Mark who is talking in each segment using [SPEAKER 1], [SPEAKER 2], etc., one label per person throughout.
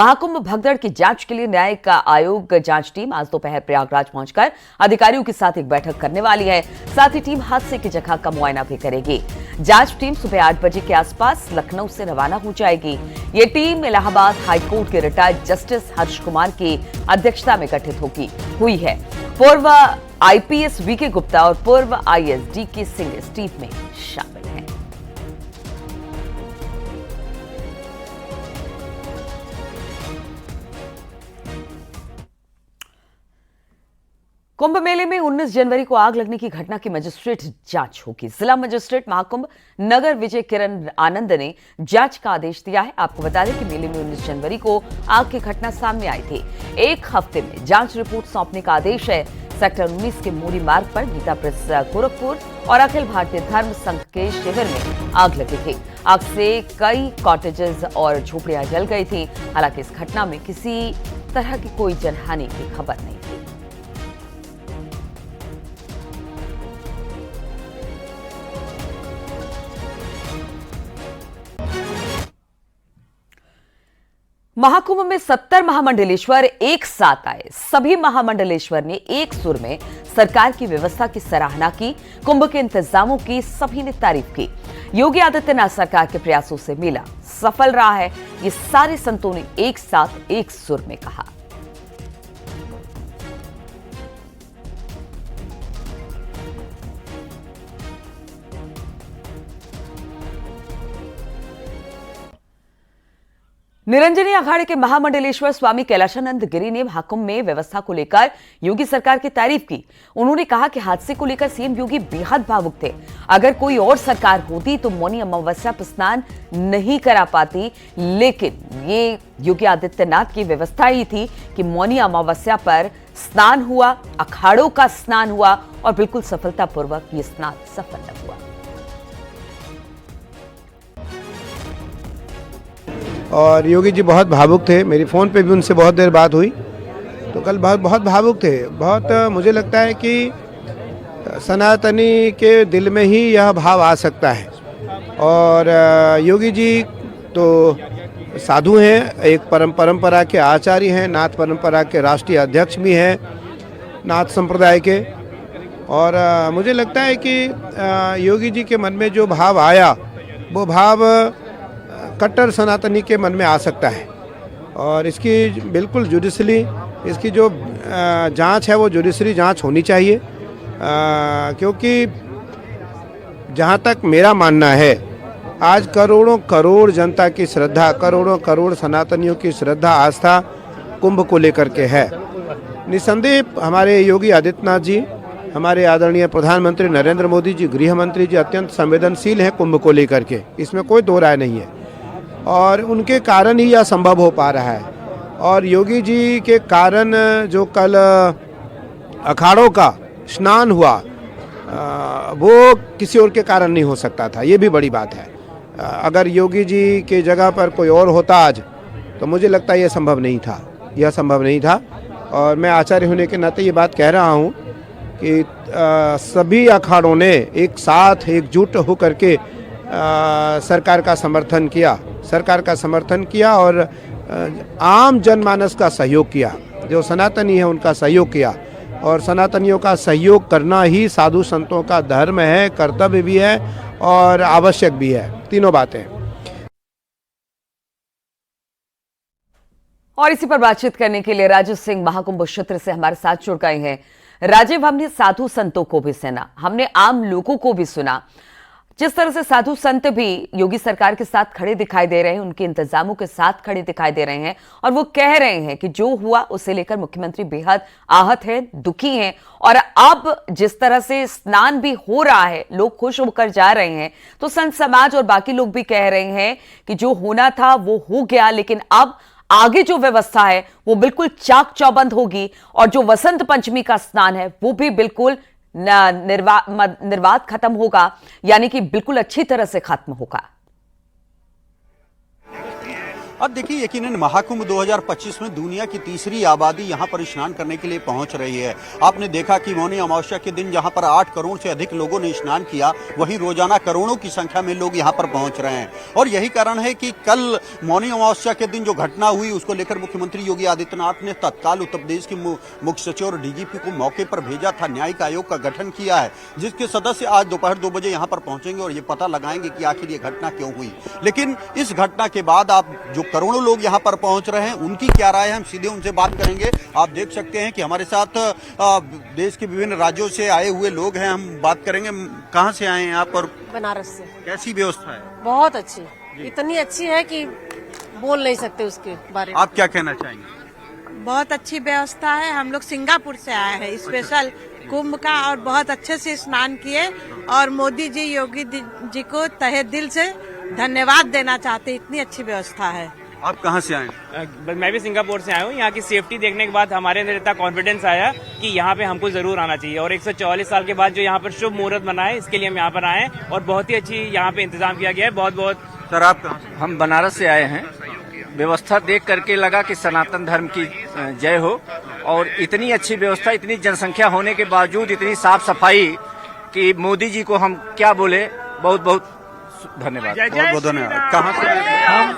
[SPEAKER 1] महाकुंभ भगदड़ की जांच के लिए न्यायिक आयोग जांच टीम आज दोपहर प्रयागराज पहुंचकर अधिकारियों के साथ एक बैठक करने वाली है। साथ ही टीम हादसे की जगह का मुआयना भी करेगी। जांच टीम सुबह 8 बजे के आसपास लखनऊ से रवाना हो जाएगी। ये टीम इलाहाबाद हाईकोर्ट के रिटायर्ड जस्टिस हर्ष कुमार की अध्यक्षता में गठित हुई है। पूर्व आईपीएस वीके गुप्ता और पूर्व आईएएस डीके सिंह इस टीम में शामिल हैं। कुंभ मेले में 19 जनवरी को आग लगने की घटना की मजिस्ट्रेट जांच होगी। जिला मजिस्ट्रेट महाकुंभ नगर विजय किरण आनंद ने जांच का आदेश दिया है। आपको बता दें कि मेले में 19 जनवरी को आग की घटना सामने आई थी। एक हफ्ते में जांच रिपोर्ट सौंपने का आदेश है। सेक्टर 19 के मोरी मार्ग पर गीता प्रेस गोरखपुर और अखिल भारतीय धर्म संघ के शिविर में आग लगी थी। आग से कई कॉटेजेस और झोपड़ियां जल गई थी। हालांकि इस घटना में किसी तरह की कोई जनहानि की खबर नहीं थी। महाकुंभ में 70 महामंडलेश्वर एक साथ आए। सभी महामंडलेश्वर ने एक सुर में सरकार की व्यवस्था की सराहना की। कुंभ के इंतजामों की सभी ने तारीफ की। योगी आदित्यनाथ सरकार के प्रयासों से मेला सफल रहा है, ये सारे संतों ने एक साथ एक सुर में कहा। निरंजनी अखाड़े के महामंडलेश्वर स्वामी कैलाशानंद गिरी ने महाकुंभ में व्यवस्था को लेकर योगी सरकार की तारीफ की। उन्होंने कहा कि हादसे को लेकर सीएम योगी बेहद भावुक थे। अगर कोई और सरकार होती तो मौनी अमावस्या पर स्नान नहीं करा पाती, लेकिन ये योगी आदित्यनाथ की व्यवस्था ही थी कि मौनी अमावस्या पर स्नान हुआ, अखाड़ों का स्नान हुआ और बिल्कुल सफलतापूर्वक ये स्नान सफल हुआ।
[SPEAKER 2] और योगी जी बहुत भावुक थे। मेरी फ़ोन पे भी उनसे बहुत देर बात हुई तो कल बहुत भावुक थे। बहुत मुझे लगता है कि सनातनी के दिल में ही यह भाव आ सकता है। और योगी जी तो साधु हैं, एक परंपरा के आचार्य हैं, नाथ परंपरा के राष्ट्रीय अध्यक्ष भी हैं नाथ संप्रदाय के। और मुझे लगता है कि योगी जी के मन में जो भाव आया वो भाव कट्टर सनातनी के मन में आ सकता है। और इसकी बिल्कुल जुडिशली इसकी जो जांच है वो जुडिशरी जांच होनी चाहिए। क्योंकि जहां तक मेरा मानना है, आज करोड़ों करोड़ जनता की श्रद्धा, करोड़ों करोड़ सनातनियों की श्रद्धा आस्था कुंभ को लेकर के है। निसंदेह हमारे योगी आदित्यनाथ जी, हमारे आदरणीय प्रधानमंत्री नरेंद्र मोदी जी, गृह मंत्री जी अत्यंत संवेदनशील हैं कुंभ को लेकर के, इसमें कोई दो राय नहीं है। और उनके कारण ही यह संभव हो पा रहा है। और योगी जी के कारण जो कल अखाड़ों का स्नान हुआ वो किसी और के कारण नहीं हो सकता था, ये भी बड़ी बात है। अगर योगी जी के जगह पर कोई और होता आज तो मुझे लगता है यह संभव नहीं था। और मैं आचार्य होने के नाते ये बात कह रहा हूँ कि सभी अखाड़ों ने एक साथ एकजुट होकर के सरकार का समर्थन किया और आम जनमानस का सहयोग किया। जो सनातनी है उनका सहयोग किया। और सनातनियों का सहयोग करना ही साधु संतों का धर्म है, कर्तव्य भी है और आवश्यक भी है, तीनों बातें।
[SPEAKER 1] और इसी पर बातचीत करने के लिए राजीव सिंह महाकुंभ क्षेत्र से हमारे साथ जुड़ गए हैं। राजीव, हमने साधु संतों को भी सुना, हमने आम लोगों को भी सुना। जिस तरह से साधु संत भी योगी सरकार के साथ खड़े दिखाई दे रहे हैं, उनके इंतजामों के साथ खड़े दिखाई दे रहे हैं और वो कह रहे हैं कि जो हुआ उसे लेकर मुख्यमंत्री बेहद आहत हैं, दुखी हैं। और अब जिस तरह से स्नान भी हो रहा है, लोग खुश होकर जा रहे हैं, तो संत समाज और बाकी लोग भी कह रहे हैं कि जो होना था वो हो गया, लेकिन अब आगे जो व्यवस्था है वो बिल्कुल चाक चौबंद होगी। और जो वसंत पंचमी का स्नान है वो भी बिल्कुल निर्वात खत्म होगा, यानी कि बिल्कुल अच्छी तरह से खत्म होगा।
[SPEAKER 3] अब देखिए, यकीनन महाकुंभ 2025 में दुनिया की तीसरी आबादी यहाँ पर स्नान करने के लिए पहुंच रही है। आपने देखा कि मौनी अमावस्या के दिन जहाँ पर 8 करोड़ से अधिक लोगों ने स्नान किया, वहीं रोजाना करोड़ों की संख्या में लोग यहाँ पर पहुंच रहे हैं। और यही कारण है कि कल मौनी अमावस्या के दिन जो घटना हुई, उसको लेकर मुख्यमंत्री योगी आदित्यनाथ ने तत्काल उत्तर प्रदेश के मुख्य सचिव और डीजीपी को मौके पर भेजा था। न्यायिक आयोग का गठन किया है, जिसके सदस्य आज दोपहर 2 बजे यहाँ पर पहुंचेंगे और ये पता लगाएंगे कि आखिर ये घटना क्यों हुई। लेकिन इस घटना के बाद आप जो करोड़ों लोग यहाँ पर पहुंच रहे हैं, उनकी क्या राय है, हम सीधे उनसे बात करेंगे। आप देख सकते हैं कि हमारे साथ देश के विभिन्न राज्यों से आए हुए लोग हैं। हम बात करेंगे, कहाँ से आए हैं आप और
[SPEAKER 4] बनारस से।
[SPEAKER 3] कैसी व्यवस्था है?
[SPEAKER 4] बहुत अच्छी, इतनी अच्छी है कि बोल नहीं सकते उसके बारे में।
[SPEAKER 3] आप क्या कहना चाहेंगे?
[SPEAKER 5] बहुत अच्छी व्यवस्था है। हम लोग सिंगापुर से आए हैं स्पेशल कुंभ का, और बहुत अच्छे से स्नान किए, और मोदी जी, योगी जी को तहे दिल से धन्यवाद देना चाहते, इतनी अच्छी व्यवस्था है।
[SPEAKER 3] आप कहाँ से आए?
[SPEAKER 6] मैं भी सिंगापुर से आया हूँ। यहाँ की सेफ्टी देखने के बाद हमारे अंदर इतना कॉन्फिडेंस आया कि यहाँ पे हमको जरूर आना चाहिए, और 144 साल के बाद जो यहाँ पर शुभ मुहूर्त बना है, इसके लिए हम यहाँ पर आए हैं और बहुत ही अच्छी यहाँ पे इंतजाम किया गया है। बहुत बहुत।
[SPEAKER 3] सर, आप कहाँ से?
[SPEAKER 7] हम बनारस से आए हैं। व्यवस्था देख करके लगा कि सनातन धर्म की जय हो, और इतनी अच्छी व्यवस्था, इतनी जनसंख्या होने के बावजूद इतनी साफ सफाई कि मोदी जी को हम क्या बोले। बहुत बहुत धन्यवाद।
[SPEAKER 3] बहुत बहुत धन्यवाद। कहाँ से आए?
[SPEAKER 8] हम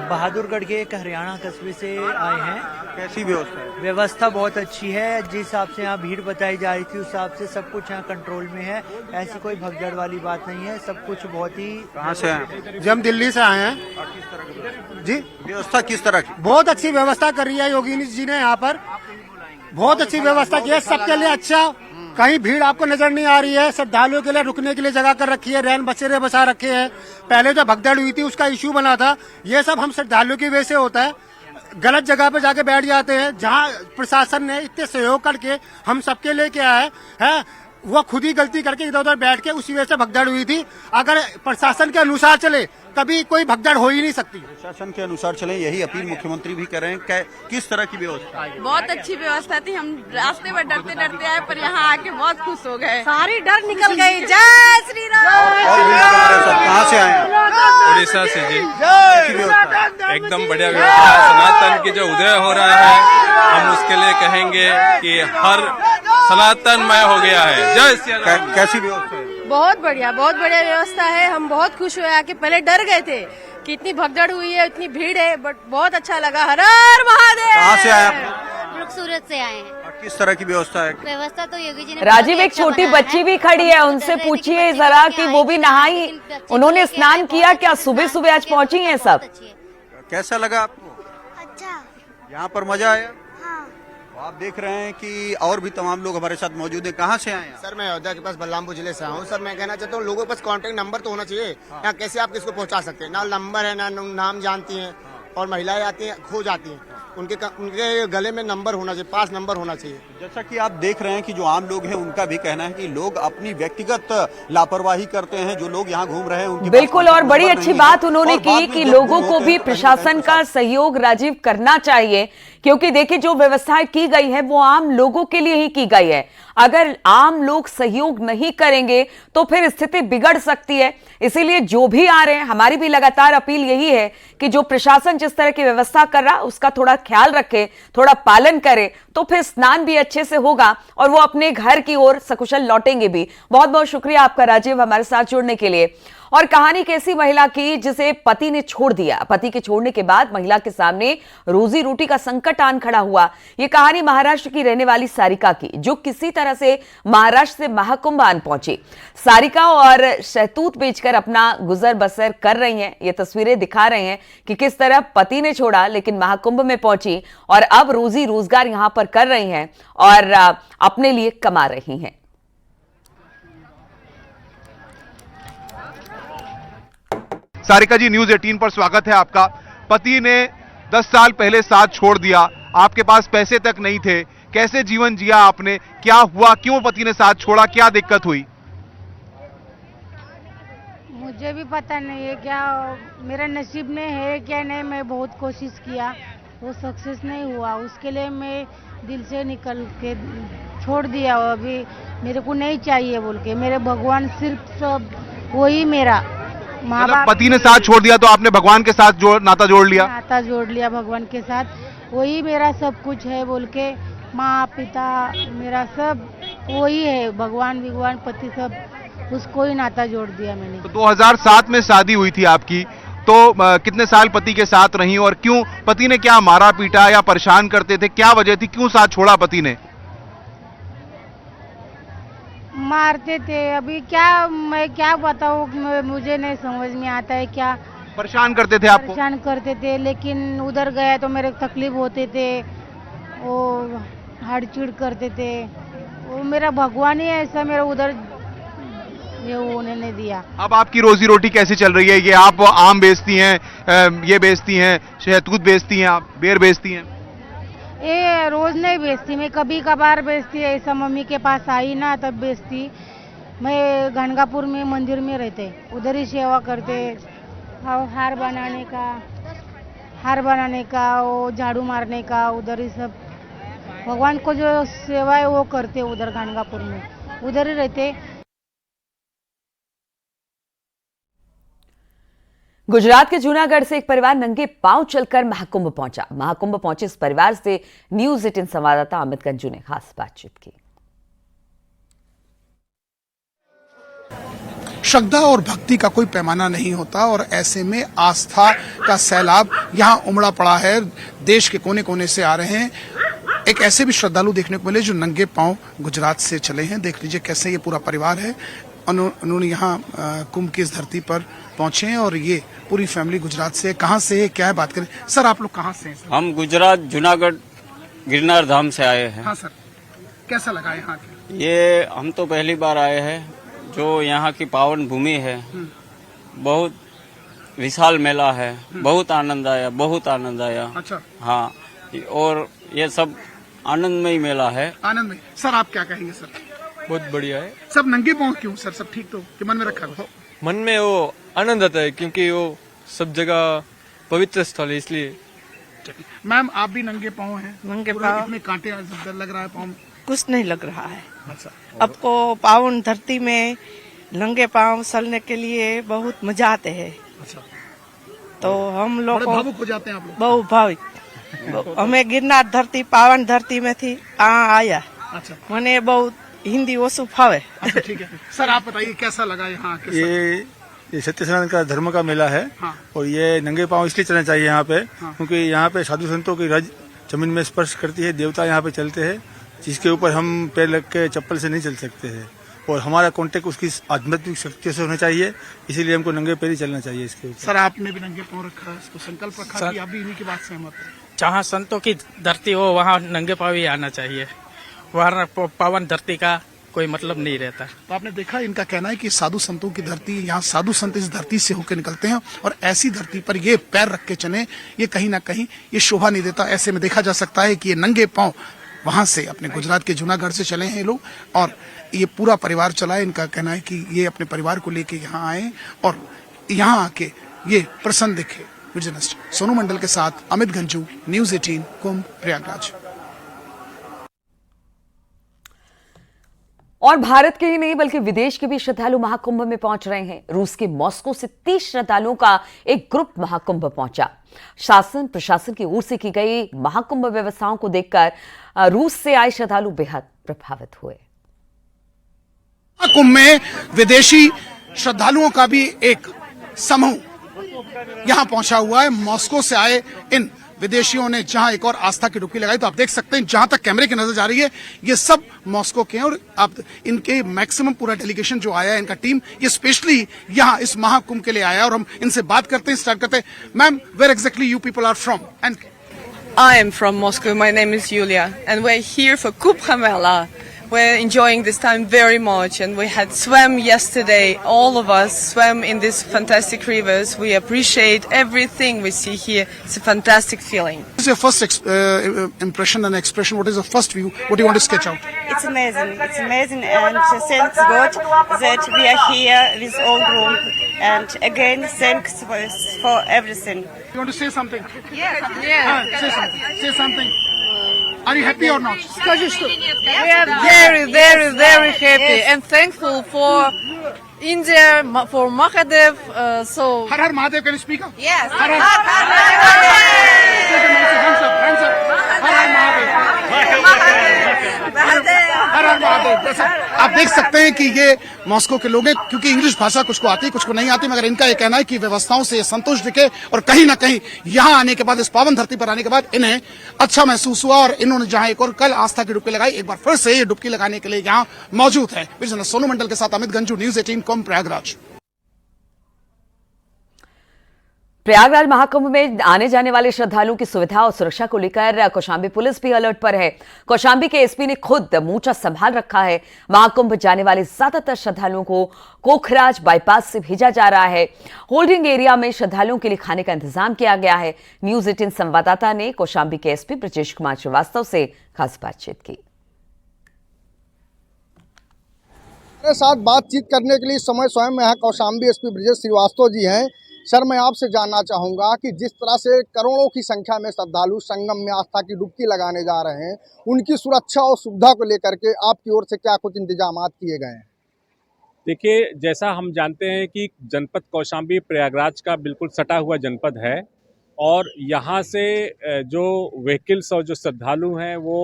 [SPEAKER 8] बहादुरगढ़ के एक हरियाणा कस्बे से आए हैं।
[SPEAKER 3] कैसी व्यवस्था है?
[SPEAKER 8] व्यवस्था बहुत अच्छी है। जिस हिसाब से यहाँ भीड़ बताई जा रही थी, उस हिसाब से सब कुछ यहाँ कंट्रोल में है। ऐसी कोई भगदड़ वाली बात नहीं है। सब कुछ बहुत ही।
[SPEAKER 3] कहाँ से आए?
[SPEAKER 9] जी हम दिल्ली से आए हैं। जी
[SPEAKER 3] व्यवस्था किस तरह की?
[SPEAKER 9] बहुत अच्छी व्यवस्था कर रही है योगी जी ने यहाँ पर। बहुत अच्छी व्यवस्था की है, सबके लिए अच्छा। कहीं भीड़ आपको नजर नहीं आ रही है। श्रद्धालुओं के लिए रुकने के लिए जगह कर रखी है, रैन बसेरे बसा रखे हैं। पहले जो भगदड़ हुई थी उसका इश्यू बना था, ये सब हम श्रद्धालुओं की वजह से होता है। गलत जगह पे जाके बैठ जाते हैं। जहाँ प्रशासन ने इतने सहयोग करके हम सबके लिए क्या है वो खुद ही गलती करके इधर उधर बैठ के उसी वजह से भगदड़ हुई थी। अगर प्रशासन के अनुसार चले कभी कोई भगदड़ हो ही नहीं सकती।
[SPEAKER 3] प्रशासन के अनुसार चले, यही अपील मुख्यमंत्री भी कर रहे हैं। किस तरह की व्यवस्था?
[SPEAKER 5] बहुत अच्छी व्यवस्था थी। हम रास्ते में डरते डरते आए, पर यहाँ आके बहुत खुश हो गए।
[SPEAKER 4] सारी डर निकल गई। जय श्री राम।
[SPEAKER 3] और भी हमारे साथ कहाँ से आए हैं?
[SPEAKER 10] उड़ीसा से जी। एकदम बढ़िया व्यवस्था है। सनातन की जो उदय हो रहा है, हम उसके लिए कहेंगे कि हर सनातनमय हो गया है। जय श्री राम।
[SPEAKER 3] कैसी व्यवस्था है?
[SPEAKER 4] बहुत बढ़िया व्यवस्था है। हम बहुत खुश हुए आके। पहले डर गए थे कि इतनी भगदड़ हुई है, इतनी भीड़ है, बट बहुत अच्छा लगा। हर हर महादेव।
[SPEAKER 3] कहाँ से आए आप?
[SPEAKER 11] लोग सूरत से आए हैं।
[SPEAKER 3] किस तरह की व्यवस्था है?
[SPEAKER 11] व्यवस्था तो योगी जी ने।
[SPEAKER 1] राजीव, एक छोटी बच्ची भी खड़ी है, उनसे पूछिए जरा कि वो भी नहाई, उन्होंने स्नान किया क्या? सुबह सुबह आज पहुंची हैं सब।
[SPEAKER 3] कैसा लगा आपको?
[SPEAKER 11] अच्छा।
[SPEAKER 3] यहाँ पर मजा आया?
[SPEAKER 11] हाँ।
[SPEAKER 3] तो आप देख रहे हैं कि और भी तमाम लोग हमारे साथ मौजूद हैं। कहाँ से आए हैं?
[SPEAKER 9] सर मैं अयोध्या के पास बलरामपुर जिले से आया हूँ। सर मैं कहना चाहता हूँ लोगों के पास कांटेक्ट नंबर तो होना चाहिए। यहाँ कैसे आप किसको पहुँचा सकते हैं? ना नंबर है, ना नाम जानती हैं, और महिलाएं आती हैं खो जाती हैं। उनके गले में नंबर होना चाहिए, पास नंबर होना चाहिए।
[SPEAKER 3] जैसा कि आप देख रहे हैं कि जो आम लोग हैं, उनका भी कहना है कि लोग अपनी व्यक्तिगत लापरवाही करते हैं। जो लोग यहाँ घूम रहे हैं उनके
[SPEAKER 1] बिल्कुल, और बड़ी अच्छी बात उन्होंने की कि लोगों को भी प्रशासन का सहयोग राजीव करना चाहिए, क्योंकि देखिए जो व्यवस्थाएं की गई है वो आम लोगों के लिए ही की गई है। अगर आम लोग सहयोग नहीं करेंगे तो फिर स्थिति बिगड़ सकती है। इसीलिए जो भी आ रहे हैं, हमारी भी लगातार अपील यही है कि जो प्रशासन जिस तरह की व्यवस्था कर रहा है उसका थोड़ा ख्याल रखे, थोड़ा पालन करे, तो फिर स्नान भी अच्छे से होगा और वो अपने घर की ओर सकुशल लौटेंगे भी। बहुत बहुत शुक्रिया आपका राजीव, हमारे साथ जुड़ने के लिए। और कहानी कैसी महिला की जिसे पति ने छोड़ दिया। पति के छोड़ने के बाद महिला के सामने रोजी रोटी का संकट आन खड़ा हुआ। यह कहानी महाराष्ट्र की रहने वाली सारिका की, जो किसी तरह से महाराष्ट्र से महाकुंभ आन पहुंची। सारिका और शहतूत बेचकर अपना गुजर बसर कर रही हैं। ये तस्वीरें दिखा रहे हैं कि किस तरह पति ने छोड़ा लेकिन महाकुंभ में पहुंची और अब रोजी रोजगार यहां पर कर रही हैं और अपने लिए कमा रही हैं।
[SPEAKER 12] सारिका जी, न्यूज 18 पर स्वागत है आपका। पति ने 10 साल पहले साथ छोड़ दिया, आपके पास पैसे तक नहीं थे, कैसे जीवन जिया आपने? क्या हुआ, क्यों पति ने साथ छोड़ा, क्या दिक्कत हुई?
[SPEAKER 13] मुझे भी पता नहीं है क्या मेरा नसीब में है क्या नहीं। मैं बहुत कोशिश किया, वो सक्सेस नहीं हुआ। उसके लिए मैं दिल से निकल के छोड़ दिया। अभी मेरे को नहीं चाहिए बोल के, मेरे भगवान सिर्फ सब वही मेरा माँ
[SPEAKER 12] मतलब
[SPEAKER 13] बाप
[SPEAKER 12] पति ने साथ छोड़ दिया तो आपने भगवान के साथ नाता जोड़ लिया।
[SPEAKER 13] नाता जोड़ लिया भगवान के साथ। वही मेरा सब कुछ है बोल के, माँ पिता मेरा सब वही है, भगवान पति सब, उसको ही नाता जोड़ दिया मैंने।
[SPEAKER 12] तो 2007 में शादी हुई थी आपकी, तो कितने साल पति के साथ रही और क्यों? पति ने क्या मारा पीटा या परेशान करते थे, क्या वजह थी, क्यों साथ छोड़ा पति ने?
[SPEAKER 13] मारते थे। अभी क्या मैं क्या बताऊँ, मुझे नहीं समझ में आता है क्या।
[SPEAKER 12] परेशान करते थे आपको?
[SPEAKER 13] परेशान करते थे, लेकिन उधर गया तो मेरे तकलीफ होते थे, वो हाड़-चिड़ करते थे। वो मेरा भगवान ही ऐसा मेरा उधर ये होने नहीं दिया।
[SPEAKER 12] अब आपकी रोजी रोटी कैसे चल रही है? ये आप आम बेचती हैं, ये बेचती हैं, शहतूत बेचती हैं, आप बेर बेचती हैं?
[SPEAKER 13] ये रोज नहीं बेचती मैं, कभी कभार बेचती है। ऐसा मम्मी के पास आई ना तब बेचती। मैं गंगापुर में मंदिर में रहते, उधर ही सेवा करते, हार बनाने का, वो झाड़ू मारने का, उधर ही सब भगवान को जो सेवा है वो करते उधर गंगापुर में, उधर ही रहते।
[SPEAKER 1] गुजरात के जूनागढ़ से एक परिवार नंगे पांव चलकर महाकुंभ पहुंचा। महाकुंभ पहुंचे इस परिवार से न्यूज 18 संवाददाता अमित गंजू ने खास बातचीत की।
[SPEAKER 14] श्रद्धा और भक्ति का कोई पैमाना नहीं होता और ऐसे में आस्था का सैलाब यहाँ उमड़ा पड़ा है। देश के कोने कोने से आ रहे हैं। एक ऐसे भी श्रद्धालु देखने को मिले जो नंगे पांव गुजरात से चले हैं। देख लीजिए कैसे ये पूरा परिवार है, उन्होंने यहाँ कुंभ की इस धरती पर पहुंचे हैं और ये पूरी फैमिली गुजरात से है। कहाँ से है, क्या है, बात करें। सर आप लोग कहाँ से हैं?
[SPEAKER 15] हम गुजरात जूनागढ़ गिरनार धाम से आए हैं।
[SPEAKER 14] हाँ सर, कैसा लगा यहाँ के?
[SPEAKER 15] ये हम तो पहली बार आए हैं। जो यहाँ की पावन भूमि है, बहुत विशाल मेला है, बहुत आनंद आया, बहुत आनंद आया।
[SPEAKER 14] अच्छा।
[SPEAKER 15] हाँ, और ये सब आनंदमय मेला है।
[SPEAKER 14] आनंदमय। सर आप क्या कहेंगे? सर
[SPEAKER 10] बहुत बढ़िया है।
[SPEAKER 14] सब नंगे पांव क्यों सर? सब ठीक तो कि मन में रखा हो?
[SPEAKER 10] मन में वो आनंद आता है क्योंकि वो सब जगह पवित्र स्थल है, इसलिए।
[SPEAKER 14] मैम आप भी नंगे पांव हैं?
[SPEAKER 5] नंगे पांव।
[SPEAKER 14] इतने कांटे डर लग रहा है पांव में?
[SPEAKER 5] कुछ नहीं लग रहा है।
[SPEAKER 14] अच्छा।
[SPEAKER 5] आपको पावन धरती में नंगे पांव चलने के लिए बहुत मजा आते हैं।
[SPEAKER 14] अच्छा।
[SPEAKER 5] तो हम लोग
[SPEAKER 14] भावुक हो जाते हैं आप लोग?
[SPEAKER 5] बहुत भावुक। हमें गिरनार धरती पावन धरती में थी, आया।
[SPEAKER 14] अच्छा।
[SPEAKER 5] मैंने बहुत हिंदी वो सुफावे।
[SPEAKER 14] अच्छा ठीक है। सर आप बताइए कैसा लगा यहाँ?
[SPEAKER 16] ये सत्य सनातन का धर्म का मेला है।
[SPEAKER 14] हाँ।
[SPEAKER 16] और ये नंगे पांव इसलिए चलना चाहिए यहाँ पे।
[SPEAKER 14] हाँ।
[SPEAKER 16] क्योंकि यहाँ पे साधु संतों की रज जमीन में स्पर्श करती है, देवता यहाँ पे चलते हैं, जिसके ऊपर हम पैर लग के चप्पल से नहीं चल सकते हैं और हमारा कांटेक्ट उसकी आध्यात्मिक शक्ति से होना चाहिए, इसीलिए हमको नंगे पैर ही चलना चाहिए इसके ऊपर।
[SPEAKER 14] सर आपने भी नंगे पांव रखा है, इसको संकल्प रखा कि आप भी इन्हीं की बात सहमत है?
[SPEAKER 17] जहाँ संतों की धरती हो वहाँ नंगे पांव ही आना चाहिए, वहाँ पावन धरती का कोई मतलब नहीं रहता।
[SPEAKER 14] तो आपने देखा, इनका कहना है कि साधु संतों की धरती, यहाँ साधु संत इस धरती से होकर निकलते हैं और ऐसी धरती पर ये पैर रख के चले, ये कहीं ना कहीं ये शोभा नहीं देता। ऐसे में देखा जा सकता है कि ये नंगे पांव वहां से अपने गुजरात के जूनागढ़ से चले हैं ये लोग और ये पूरा परिवार चला है। इनका कहना है कि ये अपने परिवार को लेके यहाँ आए और यहाँ आके ये प्रसन्न दिखे। जर्नलिस्ट सोनू मंडल के साथ अमित गंजू, न्यूज 18 कुंभ प्रयागराज।
[SPEAKER 1] और भारत के ही नहीं बल्कि विदेश के भी श्रद्धालु महाकुंभ में पहुंच रहे हैं। रूस के मॉस्को से 30 श्रद्धालुओं का एक ग्रुप महाकुंभ पहुंचा। शासन प्रशासन की ओर से की गई महाकुंभ व्यवस्थाओं को देखकर रूस से आए श्रद्धालु बेहद प्रभावित हुए।
[SPEAKER 14] कुंभ में विदेशी श्रद्धालुओं का भी एक समूह यहां पहुंचा हुआ है। मॉस्को से आए इन विदेशियों ने जहां एक और आस्था की डुबकी लगाई, तो आप देख सकते हैं जहां तक कैमरे की नजर जा रही है ये सब मॉस्को के हैं और आप इनके मैक्सिमम पूरा डेलीगेशन जो आया है, इनका टीम ये स्पेशली यहां इस महाकुंभ के लिए आया और हम इनसे बात करते हैं, स्टार्ट करते हैं। Ma'am, where exactly you people are from? And
[SPEAKER 18] I am from Moscow. My name is Yulia, and we're here for Kumbh Mela. We're enjoying this time very much, and we had swam yesterday. All of us swam in these fantastic rivers. We appreciate everything we see here. It's a fantastic feeling.
[SPEAKER 14] What is your first impression and expression? What is the first view? What do you want to sketch out?
[SPEAKER 19] It's amazing. It's amazing, and thanks God that we are here with all group. And again, thanks for everything.
[SPEAKER 14] You want to say something?
[SPEAKER 19] Yes.
[SPEAKER 14] Say something. Say something. Are you happy or not?
[SPEAKER 18] We are very, very, very happy and thankful for India for Mahadev. So
[SPEAKER 14] her her Mahadev, can speak?
[SPEAKER 18] yes.
[SPEAKER 14] हर हर महादेव। आप देख सकते हैं कि ये Moscow के लोग हैं, क्योंकि इंग्लिश भाषा कुछ को आती, कुछ को नहीं आती, मगर इनका ये कहना है कि व्यवस्थाओं से संतोष दिखे और कहीं ना कहीं यहाँ आने के बाद, इस पावन धरती पर आने के बाद इन्हें अच्छा महसूस हुआ और इन्होंने जहाँ एक और कल आस्था की डुबकी लगाई, एक बार फिर से ये डुबकी लगाने के लिए यहाँ मौजूद है। सोनू मंडल के साथ अमित गंजू, न्यूज 18 कुंभ प्रयागराज।
[SPEAKER 1] प्रयागराज महाकुंभ में आने जाने वाले श्रद्धालुओं की सुविधा और सुरक्षा को लेकर कौशांबी पुलिस भी अलर्ट पर है। कौशांबी के एसपी ने खुद मोर्चा संभाल रखा है। महाकुंभ जाने वाले ज्यादातर श्रद्धालुओं को कोखराज बाईपास से भेजा जा रहा है। होल्डिंग एरिया में श्रद्धालुओं के लिए खाने का इंतजाम किया गया है। न्यूज 18 संवाददाता ने कौशांबी के एसपी ब्रजेश कुमार श्रीवास्तव से खास बातचीत की।
[SPEAKER 20] मेरे साथ बातचीत करने के लिए इस समय स्वयं यहाँ कौशांबी एसपी ब्रजेश श्रीवास्तव जी हैं। सर, मैं आपसे जानना चाहूँगा कि जिस तरह से करोड़ों की संख्या में श्रद्धालु संगम में आस्था की डुबकी लगाने जा रहे हैं, उनकी सुरक्षा और सुविधा को लेकर के आपकी ओर से क्या कुछ इंतजाम किए गए हैं?
[SPEAKER 21] देखिए, जैसा हम जानते हैं कि जनपद कौशांबी प्रयागराज का बिल्कुल सटा हुआ जनपद है और यहाँ से जो व्हीकल्स और जो श्रद्धालु हैं वो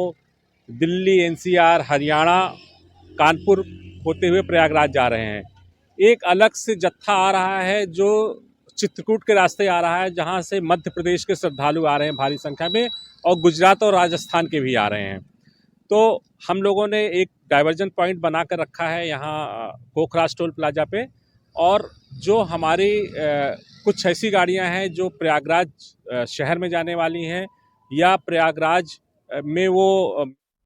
[SPEAKER 21] दिल्ली, एनसीआर, हरियाणा, कानपुर होते हुए प्रयागराज जा रहे हैं। एक अलग से जत्था आ रहा है जो चित्रकूट के रास्ते आ रहा है, जहां से मध्य प्रदेश के श्रद्धालु आ रहे हैं भारी संख्या में और गुजरात और राजस्थान के भी आ रहे हैं। तो हम लोगों ने एक डाइवर्जन पॉइंट बना कर रखा है यहाँ कोखराज टोल प्लाजा पे, और जो हमारी कुछ ऐसी गाड़ियां हैं जो प्रयागराज शहर में जाने वाली हैं या प्रयागराज में वो